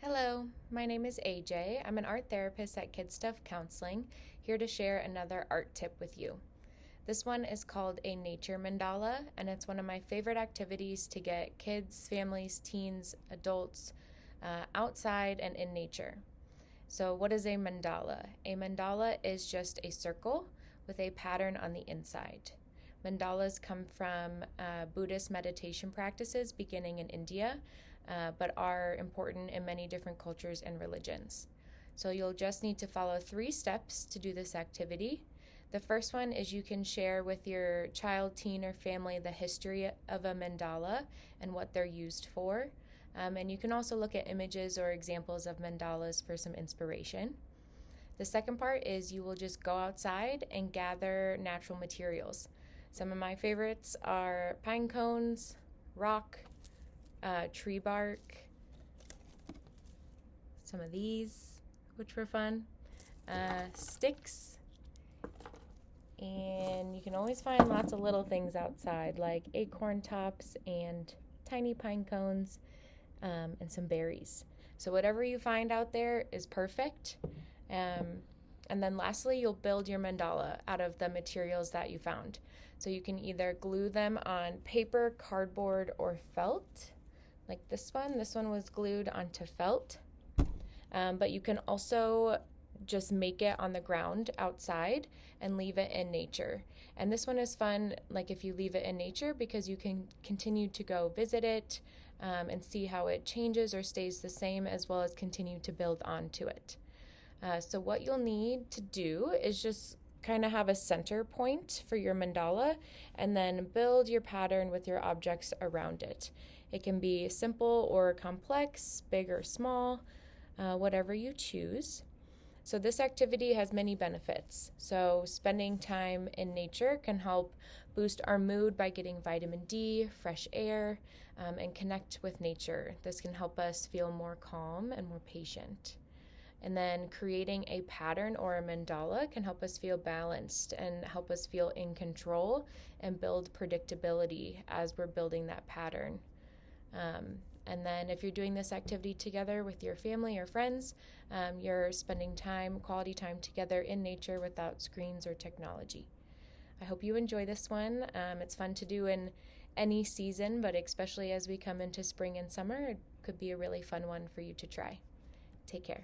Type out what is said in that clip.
Hello, my name is AJ. I'm an art therapist at KidStuff Counseling, here to share another art tip with you. This one is called a Nature Mandala, and it's one of my favorite activities to get kids, families, teens, adults outside and in nature. So, what is a mandala? A mandala is just a circle with a pattern on the inside. Mandalas come from Buddhist meditation practices beginning in India, but are important in many different cultures and religions. So you'll just need to follow 3 steps to do this activity. The first one is you can share with your child, teen, or family the history of a mandala and what they're used for. And you can also look at images or examples of mandalas for some inspiration. The second part is you will just go outside and gather natural materials. Some of my favorites are pine cones, rock, tree bark, some of these, which were fun, sticks, and you can always find lots of little things outside like acorn tops and tiny pine cones, and some berries. So whatever you find out there is perfect. And then lastly, you'll build your mandala out of the materials that you found. So you can either glue them on paper, cardboard, or felt, like this one. This one was glued onto felt. But you can also just make it on the ground outside and leave it in nature. And this one is fun, like if you leave it in nature, because you can continue to go visit it and see how it changes or stays the same, as well as continue to build onto it. So what you'll need to do is just kind of have a center point for your mandala and then build your pattern with your objects around it. It can be simple or complex, big or small, whatever you choose. So this activity has many benefits. So spending time in nature can help boost our mood by getting vitamin D, fresh air, and connect with nature. This can help us feel more calm and more patient. And then creating a pattern or a mandala can help us feel balanced and help us feel in control and build predictability as we're building that pattern. And then if you're doing this activity together with your family or friends, you're spending quality time together in nature without screens or technology. I hope you enjoy this one. It's fun to do in any season, but especially as we come into spring and summer, it could be a really fun one for you to try. Take care.